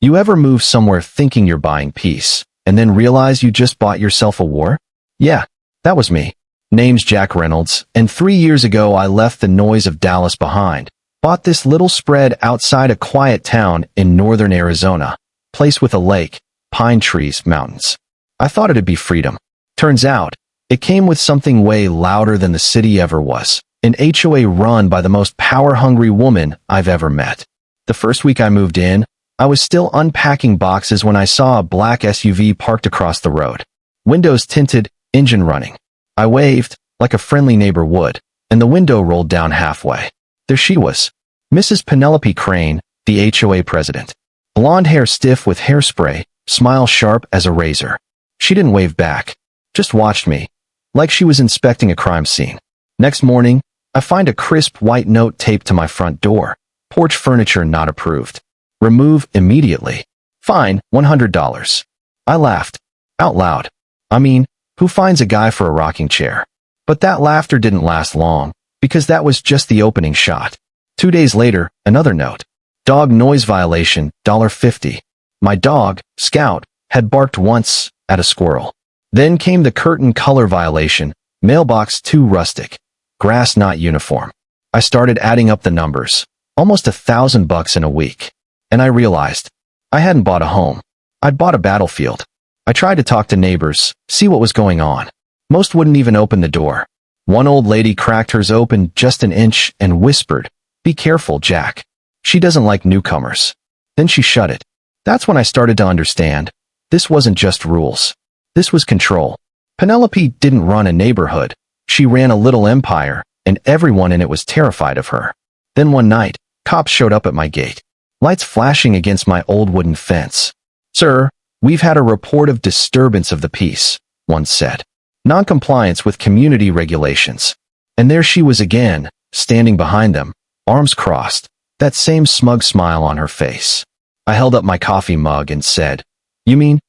You ever move somewhere thinking you're buying peace, and then realize you just bought yourself a war? Yeah, that was me. Name's Jack Reynolds, and 3 years ago I left the noise of Dallas behind. Bought this little spread outside a quiet town in northern Arizona. Place with a lake, pine trees, mountains. I thought it'd be freedom. Turns out, it came with something way louder than the city ever was. An HOA run by the most power-hungry woman I've ever met. The first week I moved in, I was still unpacking boxes when I saw a black SUV parked across the road. Windows tinted, engine running. I waved, like a friendly neighbor would, and the window rolled down halfway. There she was, Mrs. Penelope Crane, the HOA president. Blonde hair stiff with hairspray, smile sharp as a razor. She didn't wave back, just watched me, like she was inspecting a crime scene. Next morning, I find a crisp white note taped to my front door. Porch furniture not approved. Remove immediately. Fine, $100. I laughed. Out loud. I mean, who finds a guy for a rocking chair? But that laughter didn't last long, because that was just the opening shot. 2 days later, another note. Dog noise violation, $50. My dog, Scout, had barked once at a squirrel. Then came the curtain color violation, mailbox too rustic, grass not uniform. I started adding up the numbers, almost $1,000 in a week. And I realized, I hadn't bought a home. I'd bought a battlefield. I tried to talk to neighbors, see what was going on. Most wouldn't even open the door. One old lady cracked hers open just an inch and whispered, "Be careful, Jack. She doesn't like newcomers." Then she shut it. That's when I started to understand. This wasn't just rules. This was control. Penelope didn't run a neighborhood. She ran a little empire, and everyone in it was terrified of her. Then one night, cops showed up at my gate. Lights flashing against my old wooden fence. "Sir, we've had a report of disturbance of the peace," one said. "Non-compliance with community regulations." And there she was again, standing behind them, arms crossed, that same smug smile on her face. I held up my coffee mug and said, "You mean,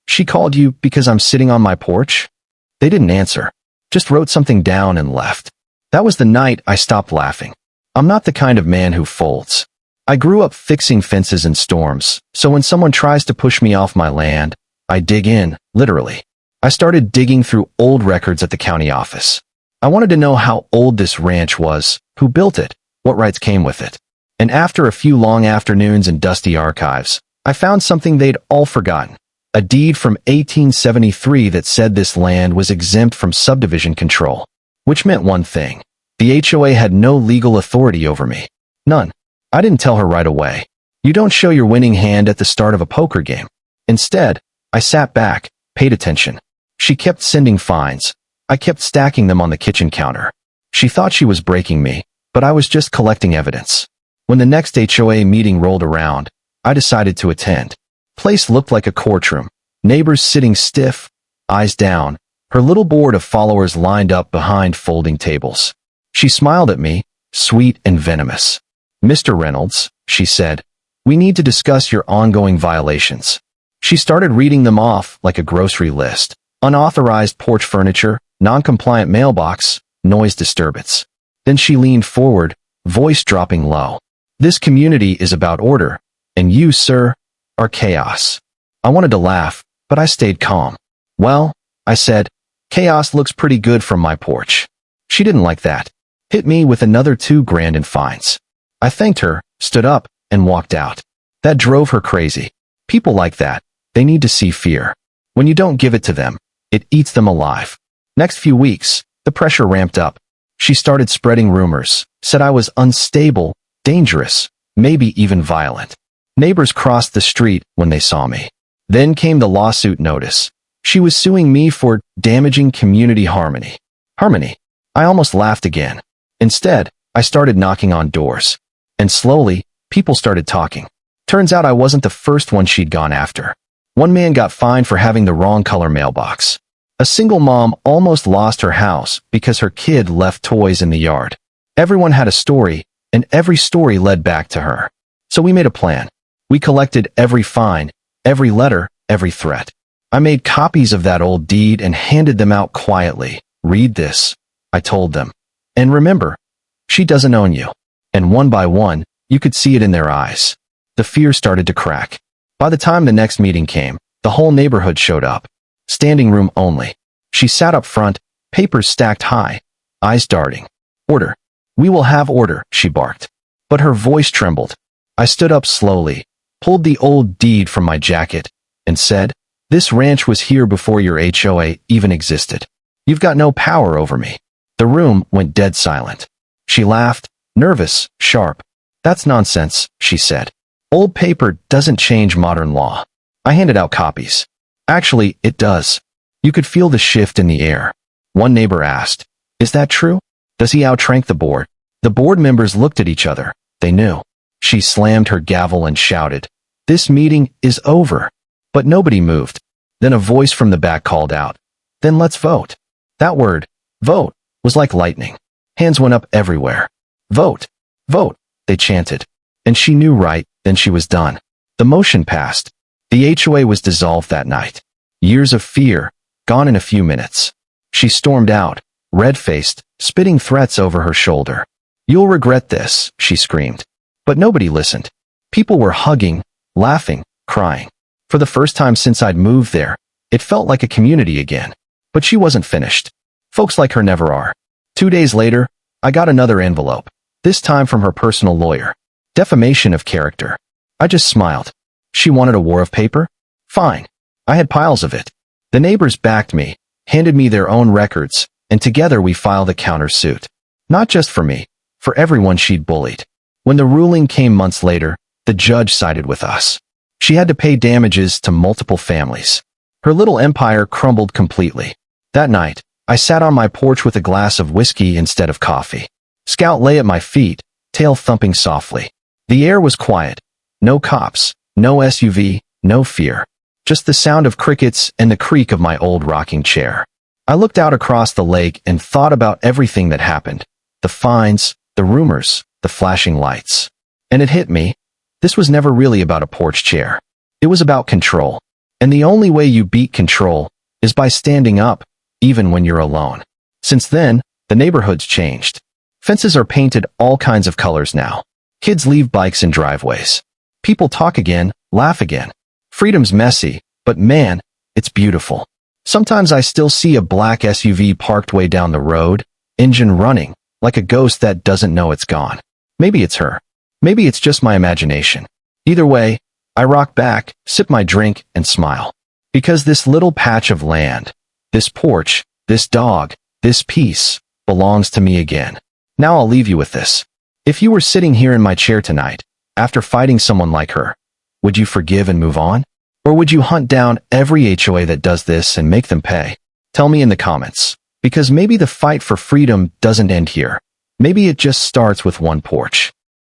she called you because I'm sitting on my porch?" They didn't answer, just wrote something down and left. That was the night I stopped laughing. I'm not the kind of man who folds. I grew up fixing fences in storms, so when someone tries to push me off my land, I dig in, literally. I started digging through old records at the county office. I wanted to know how old this ranch was, who built it, what rights came with it. And after a few long afternoons in dusty archives, I found something they'd all forgotten. A deed from 1873 that said this land was exempt from subdivision control, which meant one thing. The HOA had no legal authority over me. None. I didn't tell her right away. You don't show your winning hand at the start of a poker game. Instead, I sat back, paid attention. She kept sending fines. I kept stacking them on the kitchen counter. She thought she was breaking me, but I was just collecting evidence. When the next HOA meeting rolled around, I decided to attend. Place looked like a courtroom. Neighbors sitting stiff, eyes down, her little board of followers lined up behind folding tables. She smiled at me, sweet and venomous. "Mr. Reynolds," she said, "we need to discuss your ongoing violations." She started reading them off like a grocery list. Unauthorized porch furniture, non-compliant mailbox, noise disturbance. Then she leaned forward, voice dropping low. "This community is about order, and you, sir, are chaos." I wanted to laugh, but I stayed calm. "Well," I said, "chaos looks pretty good from my porch." She didn't like that. Hit me with another $2,000 in fines. I thanked her, stood up, and walked out. That drove her crazy. People like that, they need to see fear. When you don't give it to them, it eats them alive. Next few weeks, the pressure ramped up. She started spreading rumors, said I was unstable, dangerous, maybe even violent. Neighbors crossed the street when they saw me. Then came the lawsuit notice. She was suing me for damaging community harmony. Harmony. I almost laughed again. Instead, I started knocking on doors. And slowly, people started talking. Turns out I wasn't the first one she'd gone after. One man got fined for having the wrong color mailbox. A single mom almost lost her house because her kid left toys in the yard. Everyone had a story, and every story led back to her. So we made a plan. We collected every fine, every letter, every threat. I made copies of that old deed and handed them out quietly. "Read this," I told them. "And remember, she doesn't own you." And one by one, you could see it in their eyes. The fear started to crack. By the time the next meeting came, the whole neighborhood showed up. Standing room only. She sat up front, papers stacked high, eyes darting. Order. We will have order, she barked. But her voice trembled. I stood up slowly, pulled the old deed from my jacket, and said, "This ranch was here before your HOA even existed. You've got no power over me." The room went dead silent. She laughed, nervous, sharp. "That's nonsense," she said. "Old paper doesn't change modern law." I handed out copies. "Actually, it does." You could feel the shift in the air. One neighbor asked, "Is that true? Does he outrank the board?" The board members looked at each other. They knew. She slammed her gavel and shouted, "This meeting is over." But nobody moved. Then a voice from the back called out, "Then let's vote." That word, vote, was like lightning. Hands went up everywhere. "Vote, vote," they chanted. And she knew right then she was done. The motion passed. The HOA was dissolved that night. Years of fear, gone in a few minutes. She stormed out, red-faced, spitting threats over her shoulder. "You'll regret this," she screamed. But nobody listened. People were hugging, laughing, crying. For the first time since I'd moved there, it felt like a community again. But she wasn't finished. Folks like her never are. 2 days later, I got another envelope, this time from her personal lawyer. Defamation of character. I just smiled. She wanted a war of paper? Fine. I had piles of it. The neighbors backed me, handed me their own records, and together we filed a countersuit. Not just for me, for everyone she'd bullied. When the ruling came months later, the judge sided with us. She had to pay damages to multiple families. Her little empire crumbled completely. That night, I sat on my porch with a glass of whiskey instead of coffee. Scout lay at my feet, tail thumping softly. The air was quiet. No cops, no SUV, no fear. Just the sound of crickets and the creak of my old rocking chair. I looked out across the lake and thought about everything that happened. The fines, the rumors, the flashing lights. And it hit me. This was never really about a porch chair. It was about control. And the only way you beat control is by standing up, even when you're alone. Since then, the neighborhood's changed. Fences are painted all kinds of colors now. Kids leave bikes in driveways. People talk again, laugh again. Freedom's messy, but man, it's beautiful. Sometimes I still see a black SUV parked way down the road, engine running, like a ghost that doesn't know it's gone. Maybe it's her. Maybe it's just my imagination. Either way, I rock back, sip my drink, and smile. Because this little patch of land, this porch, this dog, this peace, belongs to me again. Now I'll leave you with this. If you were sitting here in my chair tonight, after fighting someone like her, would you forgive and move on? Or would you hunt down every HOA that does this and make them pay? Tell me in the comments. Because maybe the fight for freedom doesn't end here. Maybe it just starts with one porch.